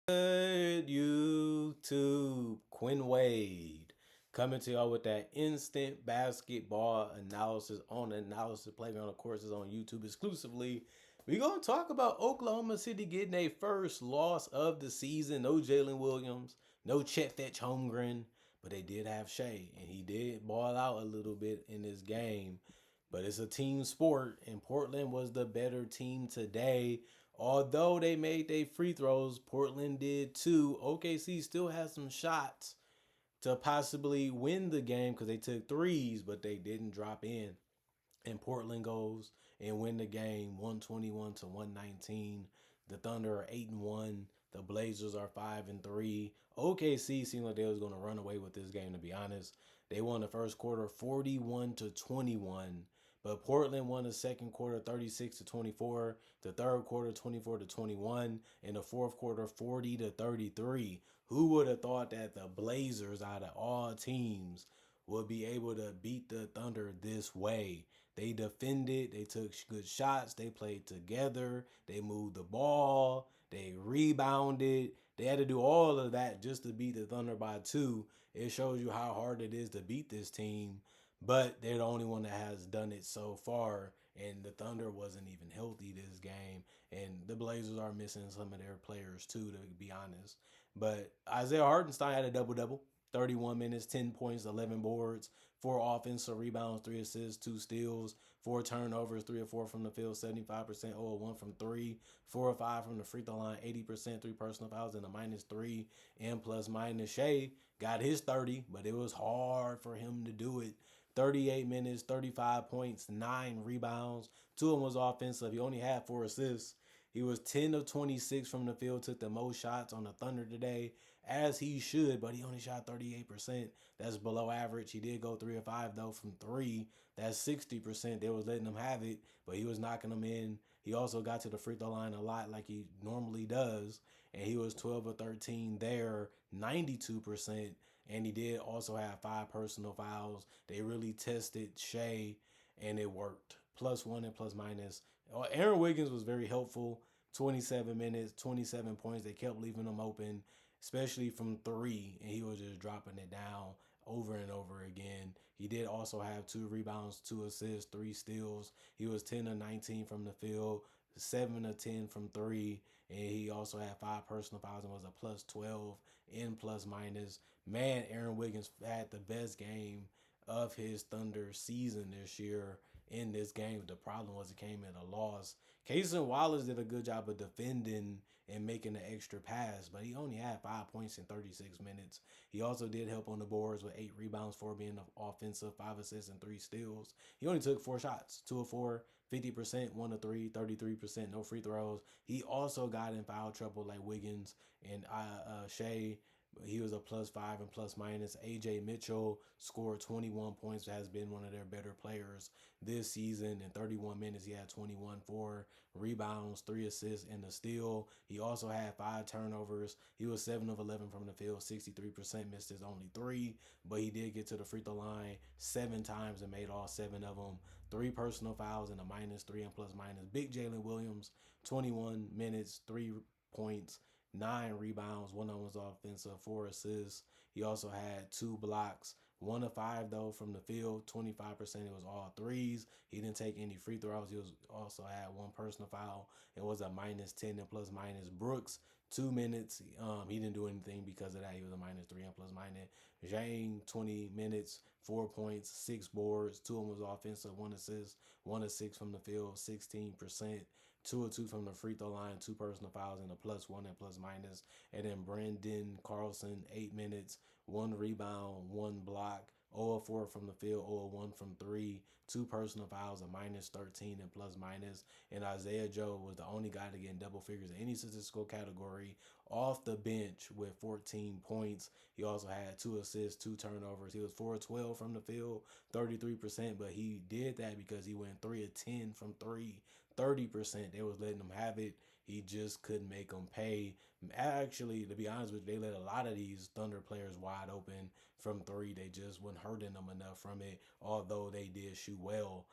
Good YouTube, Quinn Wade coming to y'all with that instant basketball analysis on the Analysis Playground. Of course, is on YouTube exclusively. We're going to talk about Oklahoma City getting a first loss of the season. No Jalen Williams, no Chet Fetch Holmgren, but they did have Shea, and he did ball out a little bit in this game. But it's a team sport, and Portland was the better team today. Although they made their free throws, Portland did too. OKC still has some shots to possibly win the game because they took threes, but they didn't drop in. And Portland goes and win the game 121 to 119. The Thunder are 8-1. The Blazers are 5-3. OKC seemed like they was going to run away with this game, to be honest. They won the first quarter 41 to 21. But Portland won the second quarter 36 to 24, the third quarter 24 to 21, and the fourth quarter 40 to 33. Who would have thought that the Blazers out of all teams would be able to beat the Thunder this way? They defended, they took good shots, they played together, they moved the ball, they rebounded. They had to do all of that just to beat the Thunder by two. It shows you how hard it is to beat this team, but they're the only one that has done it so far. And the Thunder wasn't even healthy this game, and the Blazers are missing some of their players too, to be honest. But Isaiah Hartenstein had a double double. 31 minutes, 10 points, 11 boards, 4 offensive rebounds, 3 assists, 2 steals, 4 turnovers, 3 or 4 from the field, 75%, 0 1 from 3, 4 or 5 from the free throw line, 80%, 3 personal fouls, and a -3. And plus minus Shea got his 30, but it was hard for him to do it. 38 minutes, 35 points, 9 rebounds. 2 of them was offensive. He only had 4 assists. He was 10 of 26 from the field, took the most shots on the Thunder today, as he should, but he only shot 38%. That's below average. He did go 3 of 5, though, from 3. That's 60%. They was letting him have it, but he was knocking them in. He also got to the free throw line a lot like he normally does, and he was 12 of 13 there, 92%. And he did also have 5 personal fouls. They really tested Shea, and it worked. +1 and plus minus. Aaron Wiggins was very helpful. 27 minutes, 27 points. They kept leaving him open, especially from 3, and he was just dropping it down over and over again. He did also have 2 rebounds, 2 assists, 3 steals. He was 10 of 19 from the field, 7 of 10 from 3, and he also had 5 personal fouls and was a +12 in plus minus. Man, Aaron Wiggins had the best game of his Thunder season this year in this game. The problem was it came at a loss. Cason Wallace did a good job of defending and making the extra pass, but he only had 5 points in 36 minutes. He also did help on the boards with 8 rebounds, 4 being offensive, 5 assists, and 3 steals. He only took 4 shots, 2 of 4, 50%, 1 of 3, 33%, no free throws. He also got in foul trouble like Wiggins and Shea. He was a +5 and plus minus. AJ Mitchell scored 21 points, has been one of their better players this season. In 31 minutes, he had 21, 4 rebounds, 3 assists, and a steal. He also had 5 turnovers. He was 7 of 11 from the field, 63%, missed his only 3, but he did get to the free throw line 7 times and made all 7 of them. 3 personal fouls and a -3 and plus minus. Big Jalen Williams, 21 minutes, 3 points, 9 rebounds, 1 of them was offensive, 4 assists. He also had 2 blocks, 1 of 5 though from the field, 25%. It was all threes. He didn't take any free throws. He was also had 1 personal foul. It was a -10 and plus minus. Brooks, 2 minutes. He didn't do anything because of that. He was a -3 and plus minus. Zhang, 20 minutes, 4 points, 6 boards. 2 of them was offensive, 1 assist, 1 of 6 from the field, 16%. 2 of 2 from the free throw line, 2 personal fouls, and a +1 and plus minus. And then Brandon Carlson, 8 minutes, 1 rebound, 1 block, 0 of 4 from the field, 0 of 1 from 3, 2 personal fouls, a -13 and plus minus. And Isaiah Joe was the only guy to get in double figures in any statistical category off the bench with 14 points. He also had 2 assists, 2 turnovers. He was 4 of 12 from the field, 33%, but he did that because he went 3 of 10 from 3. 30%. They was letting him have it. He just couldn't make them pay. Actually, to be honest with you, they let a lot of these Thunder players wide open from 3. They just wasn't hurting them enough from it, although they did shoot well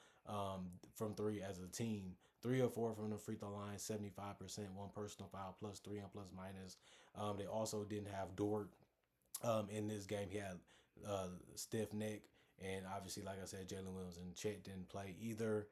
from 3 as a team. 3 or 4 from the free throw line, 75%, 1 personal foul, +3 and plus minus. They also didn't have Dort in this game. He had stiff neck, and obviously, like I said, Jalen Williams and Chet didn't play either.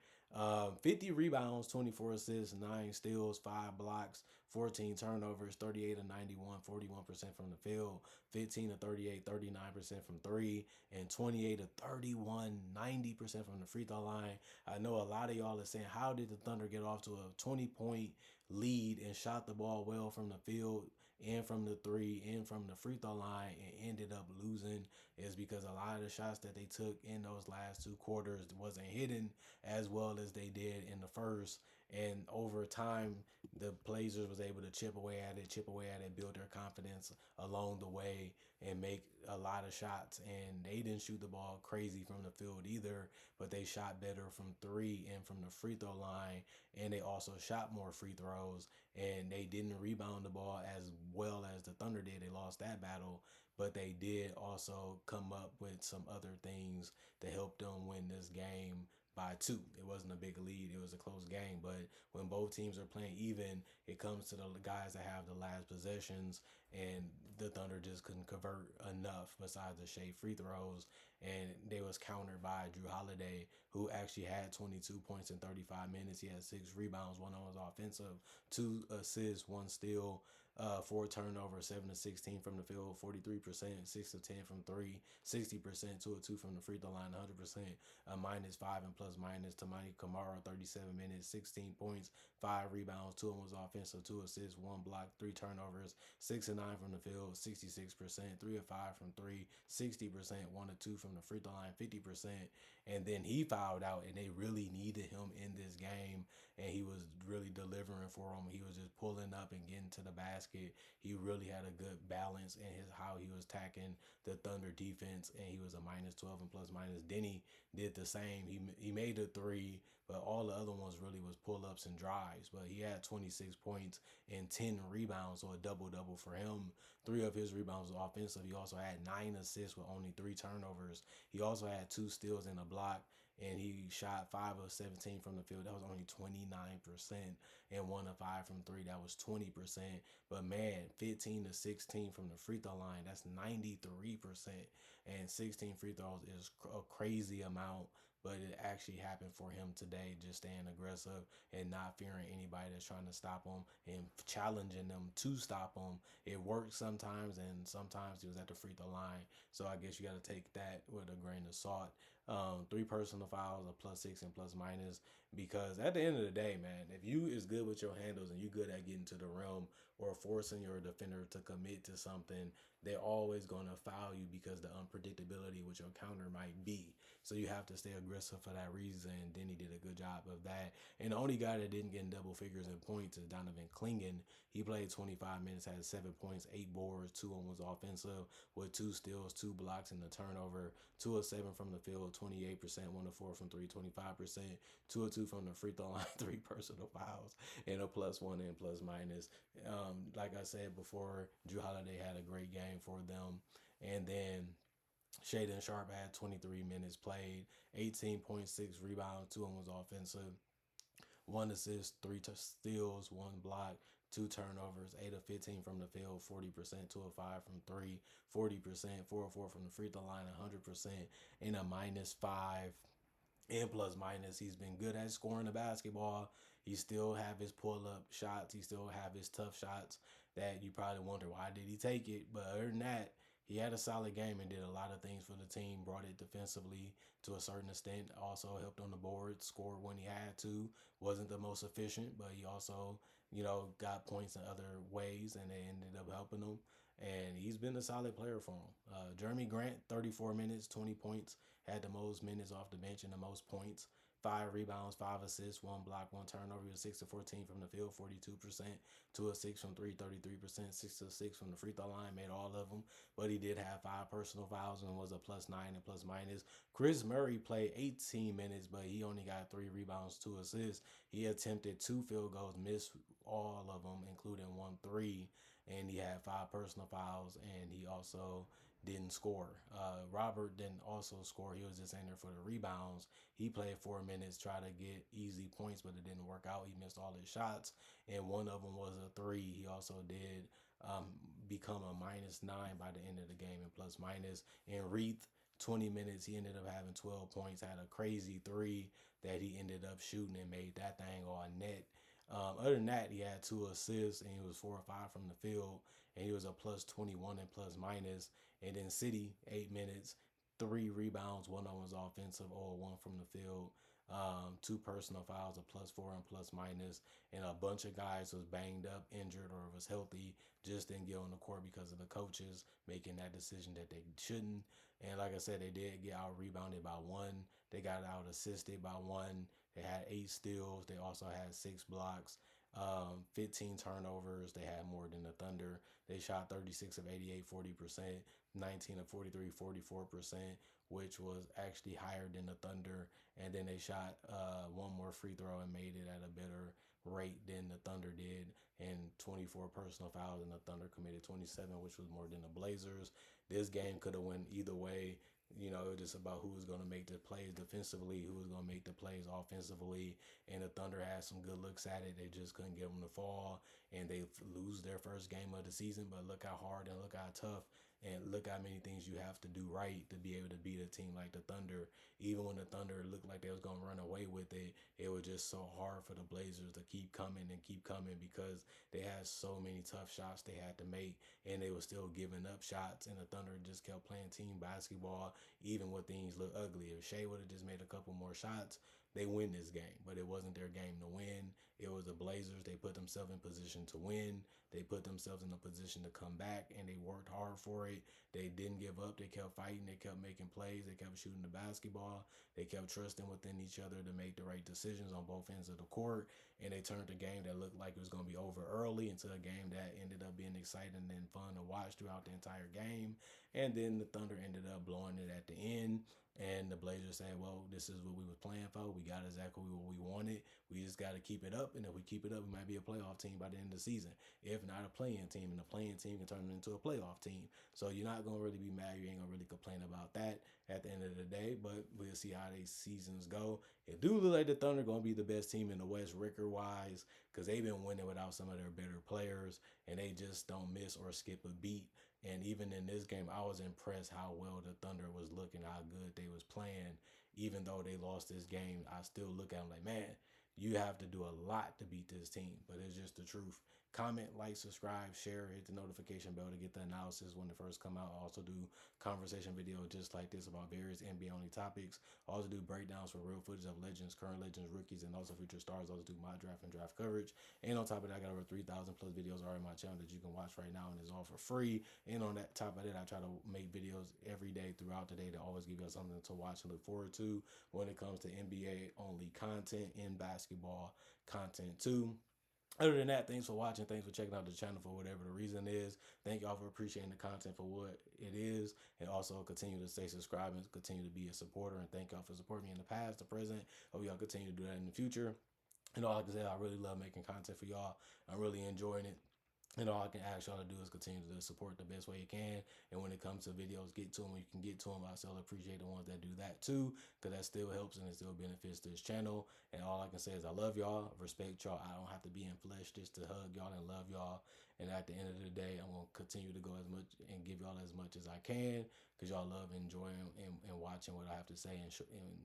50 rebounds, 24 assists, 9 steals, 5 blocks, 14 turnovers, 38 to 91, 41% from the field, 15 to 38, 39% from three, and 28 to 31, 90% from the free throw line. I know a lot of y'all are saying, how did the Thunder get off to a 20-point lead and shot the ball well from the field and from the three and from the free throw line and ended up losing? Is because a lot of the shots that they took in those last two quarters wasn't hitting as well as they did in the first. And over time, the Blazers was able to chip away at it, build their confidence along the way, and make a lot of shots. And they didn't shoot the ball crazy from the field either, but they shot better from three and from the free throw line. And they also shot more free throws, and they didn't rebound the ball as well as the Thunder did. They lost that battle, but they did also come up with some other things to help them win this game by two. It wasn't a big lead, it was a close game, but when both teams are playing even, it comes to the guys that have the last possessions, and the Thunder just couldn't convert enough besides the Shea free throws, and they was countered by Drew Holiday, who actually had 22 points in 35 minutes. He had 6 rebounds, one on his offensive, 2 assists, 1 steal, 4 turnovers, 7 to 16 from the field, 43%, 6 to 10 from three, 60%, 2 of 2 from the free throw line, 100%, -5 and plus minus to Mike Kamara, 37 minutes, 16 points, 5 rebounds, 2 of them was offensive, 2 assists, 1 block, 3 turnovers, 6 and 9 from the field, 66%, 3 of 5 from three, 60%, 1 of 2 from the free throw line, 50%. And then he fouled out, and they really needed him in this game, and he was really delivering for them. He was just pulling up and getting to the basket. He really had a good balance in his how he was attacking the Thunder defense, and he was a -12 and plus minus. Denny did the same. He made a three, but all the other ones really was pull ups and drives. But he had 26 points and 10 rebounds, so a double double for him. 3 of his rebounds were offensive. He also had 9 assists with only 3 turnovers. He also had 2 steals and a block, and he shot 5 of 17 from the field. That was only 29%, and 1 of 5 from three. That was 20%. But man, 15 to 16 from the free throw line. That's 93%, and 16 free throws is a crazy amount. But it actually happened for him today, just staying aggressive and not fearing anybody that's trying to stop him and challenging them to stop him. It works sometimes, and sometimes he was at the free throw line. So I guess you got to take that with a grain of salt. 3 personal fouls, a +6 and plus minus, because at the end of the day, man, if you is good with your handles and you good at getting to the rim or forcing your defender to commit to something, they're always going to foul you because the unpredictability with your counter might be. So you have to stay aggressive for that reason. And then he did a good job of that. And the only guy that didn't get in double figures in points is Donovan Clingan. He played 25 minutes, had 7 points, 8 boards, 2 of them was offensive with 2 steals, 2 blocks, and a turnover. 2 of 7 from the field, 28%, 1 of 4 from three, 25%, 2 of 2 from the free throw line, 3 personal fouls, and a +1 and plus minus. Like I said before, Drew Holiday had a great game for them. And then Shaden Sharp had 23 minutes played, 18.6 rebounds, 2 of them was offensive, 1 assist, steals, 1 block, 2 turnovers, 8 of 15 from the field, 40%, 2 of 5 from three, 40%, 4 of 4 from the free throw line, 100%, and a -5 and plus minus. He's been good at scoring the basketball. He still have his pull up shots. He still have his tough shots that you probably wonder why did he take it. But other than that, he had a solid game and did a lot of things for the team. Brought it defensively to a certain extent. Also helped on the board. Scored when he had to. Wasn't the most efficient, but he also got points in other ways, and they ended up helping him. And he's been a solid player for him. Jeremy Grant, 34 minutes, 20 points, had the most minutes off the bench and the most points. 5 rebounds, 5 assists, 1 block, 1 turnover. He was 6 of 14 from the field, 42%. 2 of 6 from three, 33%. 6 of 6 from the free throw line, made all of them. But he did have 5 personal fouls and was a +9 and plus minus. Chris Murray played 18 minutes, but he only got 3 rebounds, 2 assists. He attempted 2 field goals, missed all of them, including 1 3. And he had 5 personal fouls, and he also didn't score. Robert didn't also score. He was just in there for the rebounds. He played 4 minutes, tried to get easy points, but it didn't work out. He missed all his shots, and one of them was a three. He also did um, become a -9 by the end of the game and plus minus. And Reith, 20 minutes, he ended up having 12 points, had a crazy three that he ended up shooting and made that thing all net. Other than that, he had 2 assists and he was 4 or 5 from the field, and he was a plus 21 and plus minus. And then City, 8 minutes, 3 rebounds, one of them was offensive, or one from the field. Two personal fouls, a +4 and plus minus, and a bunch of guys was banged up, injured, or was healthy, just didn't get on the court because of the coaches making that decision that they shouldn't. And like I said, they did get out rebounded by one. They got out assisted by one. They had 8 steals. They also had 6 blocks, 15 turnovers. They had more than the Thunder. They shot 36 of 88, 40%, 19 of 43, 44%, which was actually higher than the Thunder. And then they shot one more free throw and made it at a better rate than the Thunder did, and 24 personal fouls, and the Thunder committed 27, which was more than the Blazers. This game could have went either way. It was just about who was going to make the plays defensively, who was going to make the plays offensively. And the Thunder had some good looks at it. They just couldn't get them to fall, and they lose their first game of the season. But look how hard and look how tough and look how many things you have to do right to be able to beat a team like the Thunder. Even when the Thunder looked like they was going to run away with it, it was just so hard for the Blazers to keep coming and keep coming because they had so many tough shots they had to make, and they were still giving up shots, and the Thunder just kept playing team basketball even when things look ugly. If Shea would have just made a couple more shots, they win this game. But it wasn't their game to win. It was the Blazers. They put themselves in position to win. They put themselves in a position to come back, and they worked hard for it. They didn't give up. They kept fighting. They kept making plays. They kept shooting the basketball. They kept trusting within each other to make the right decisions on both ends of the court. And they turned a game that looked like it was going to be over early into a game that ended up being exciting and fun to watch throughout the entire game. And then the Thunder ended up blowing it at the end. And the Blazers said, well, this is what we was playing for. We got exactly what we wanted. We just got to keep it up. And if we keep it up, we might be a playoff team by the end of the season. If not, a play-in team. And the play-in team can turn into a playoff team. So you're not going to really be mad. You ain't going to really complain about that at the end of the day. But we'll see how these seasons go. It do look like the Thunder going to be the best team in the West record-wise, because they've been winning without some of their better players. And they just don't miss or skip a beat. And even in this game, I was impressed how well the Thunder was looking, how good they was playing. Even though they lost this game, I still look at them like, man, you have to do a lot to beat this team. But it's just the truth. Comment, like, subscribe, share, hit the notification bell to get the analysis when it first come out. I also do conversation videos just like this about various NBA only topics. I also do breakdowns for real footage of legends, current legends, rookies, and also future stars. I also do my draft and draft coverage. And on top of that, I got over 3,000 plus videos already on my channel that you can watch right now, and it's all for free. And on that top of it, I try to make videos every day throughout the day to always give you something to watch and look forward to when it comes to NBA only content and basketball content too. Other than that, thanks for watching. Thanks for checking out the channel for whatever the reason is. Thank y'all for appreciating the content for what it is. And also continue to stay subscribed and continue to be a supporter. And thank y'all for supporting me in the past, the present. Hope y'all continue to do that in the future. And all I can say, I really love making content for y'all. I'm really enjoying it. And all I can ask y'all to do is continue to support the best way you can. And when it comes to videos, get to them when you can get to them. I still appreciate the ones that do that too, because that still helps and it still benefits this channel. And all I can say is I love y'all, respect y'all. I don't have to be in flesh just to hug y'all and love y'all. And at the end of the day, I'm going to continue to go as much and give y'all as much as I can, because y'all love enjoying and watching what I have to say and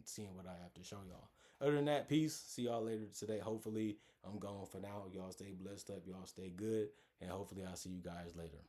seeing what I have to show y'all. Other than that, peace. See y'all later today. Hopefully, I'm gone for now. Y'all stay blessed up. Y'all stay good. And hopefully I'll see you guys later.